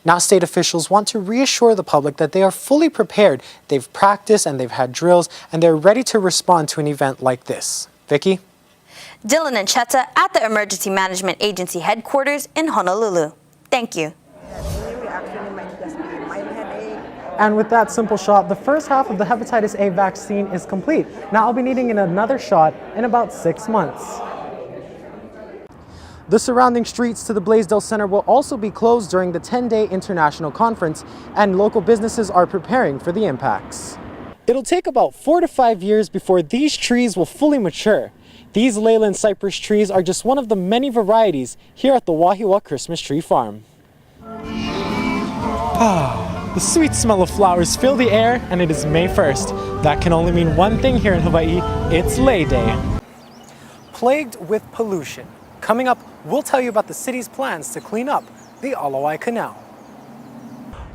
Now state officials want to reassure the public that they are fully prepared, they've practiced and they've had drills, and they're ready to respond to an event like this. Vicky? Dillon Ancheta at the Emergency Management Agency headquarters in Honolulu. Thank you. And with that simple shot, the first half of the hepatitis A vaccine is complete. Now I'll be needing another shot in about 6 months. The surrounding streets to the Blaisdell Center will also be closed during the 10-day international conference, and local businesses are preparing for the impacts. It'll take about 4 to 5 years before these trees will fully mature. These Leyland cypress trees are just one of the many varieties here at the Wahiawa Christmas Tree Farm. The sweet smell of flowers fill the air, and it is May 1st. That can only mean one thing here in Hawaii: it's Lei Day. Plagued with pollution. Coming up, we'll tell you about the city's plans to clean up the Alawai Canal.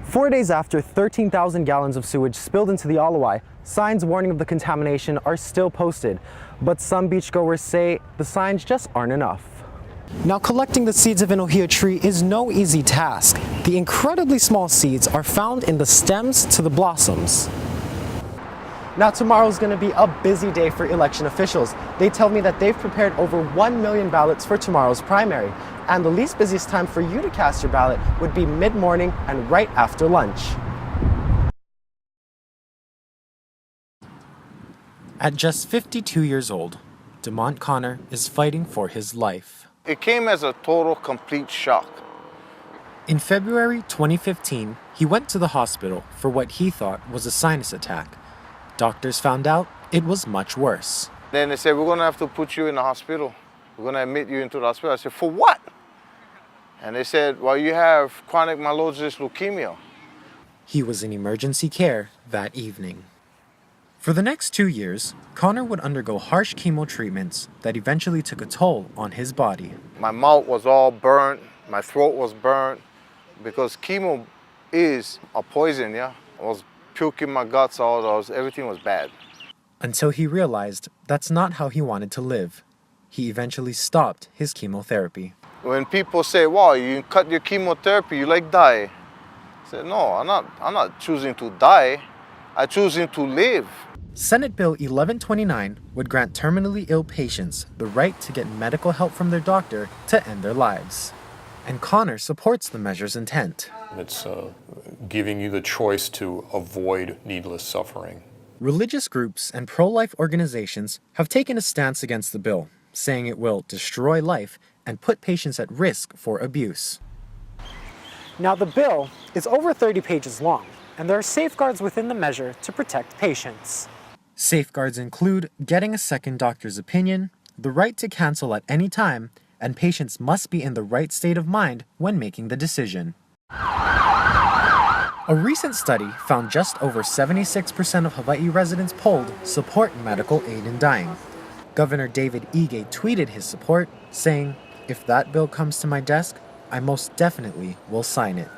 4 days after 13,000 gallons of sewage spilled into the Alawai, signs warning of the contamination are still posted. But some beachgoers say the signs just aren't enough. Now, collecting the seeds of an ohia tree is no easy task. The incredibly small seeds are found in the stems to the blossoms. Now, tomorrow's going to be a busy day for election officials. They tell me that they've prepared over 1 million ballots for tomorrow's primary. And the least busiest time for you to cast your ballot would be mid-morning and right after lunch. At just 52 years old, DeMont Connor is fighting for his life. It came as a total, complete shock. In February 2015, he went to the hospital for what he thought was a sinus attack. Doctors found out it was much worse. Then they said, we're going to have to put you in the hospital. We're going to admit you into the hospital. I said, for what? And they said, well, you have chronic myelogenous leukemia. He was in emergency care that evening. For the next 2 years, Connor would undergo harsh chemo treatments that eventually took a toll on his body. My mouth was all burnt. My throat was burnt because chemo is a poison, yeah? I was puking my guts out. Everything was bad. Until he realized that's not how he wanted to live. He eventually stopped his chemotherapy. When people say, wow, you cut your chemotherapy, you like die. I said, no, I'm not choosing to die. I'm choosing to live. Senate Bill 1129 would grant terminally ill patients the right to get medical help from their doctor to end their lives. And Connor supports the measure's intent. It's giving you the choice to avoid needless suffering. Religious groups and pro-life organizations have taken a stance against the bill, saying it will destroy life and put patients at risk for abuse. Now, the bill is over 30 pages long, and there are safeguards within the measure to protect patients. Safeguards include getting a second doctor's opinion, the right to cancel at any time, and patients must be in the right state of mind when making the decision. A recent study found just over 76% of Hawaii residents polled support medical aid in dying. Governor David Ige tweeted his support, saying, "If that bill comes to my desk, I most definitely will sign it."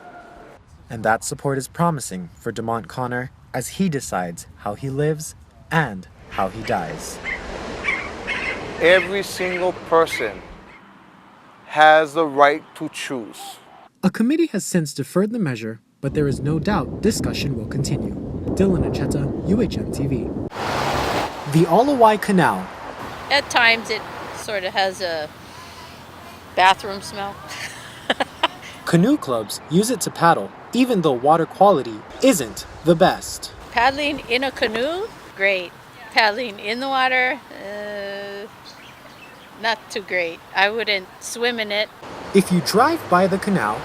And that support is promising for DeMont Connor as he decides how he lives and how he dies. Every single person has the right to choose. A committee has since deferred the measure, but there is no doubt discussion will continue. Dillon Ancheta, UHM-TV. The Alawai Canal. At times it sort of has a bathroom smell. Canoe clubs use it to paddle, even though water quality isn't the best. Paddling in a canoe, great. Paddling in the water, not too great. I wouldn't swim in it. If you drive by the canal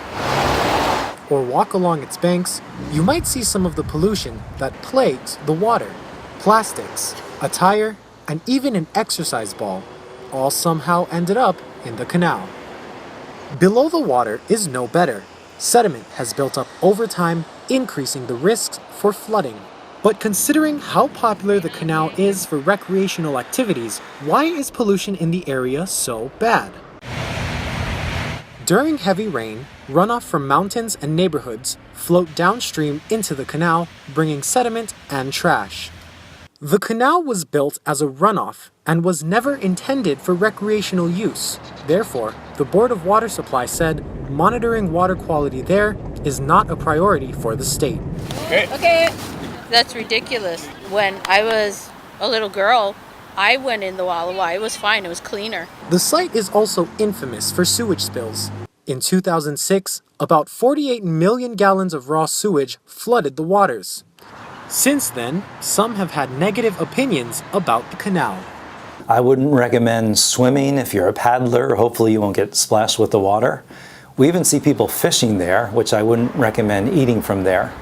or walk along its banks, you might see some of the pollution that plagues the water. Plastics, a tire, and even an exercise ball all somehow ended up in the canal. Below the water is no better. Sediment has built up over time, increasing the risks for flooding. But considering how popular the canal is for recreational activities, why is pollution in the area so bad? During heavy rain, runoff from mountains and neighborhoods float downstream into the canal, bringing sediment and trash. The canal was built as a runoff and was never intended for recreational use. Therefore, the Board of Water Supply said monitoring water quality there is not a priority for the state. Okay. That's ridiculous. When I was a little girl, I went in the Walawa. It was fine. It was cleaner. The site is also infamous for sewage spills. In 2006, about 48 million gallons of raw sewage flooded the waters. Since then, some have had negative opinions about the canal. I wouldn't recommend swimming if you're a paddler. Hopefully you won't get splashed with the water. We even see people fishing there, which I wouldn't recommend eating from there.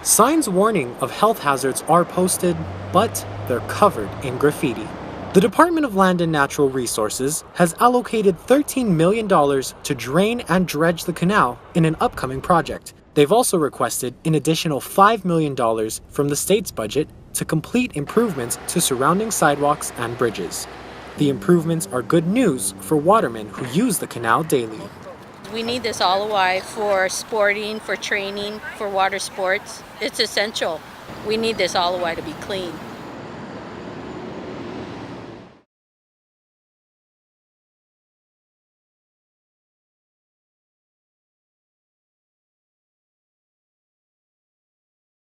Signs warning of health hazards are posted, but they're covered in graffiti. The Department of Land and Natural Resources has allocated $13 million to drain and dredge the canal in an upcoming project. They've also requested an additional $5 million from the state's budget to complete improvements to surrounding sidewalks and bridges. The improvements are good news for watermen who use the canal daily. We need this Alawai for sporting, for training, for water sports. It's essential. We need this Alawai to be clean.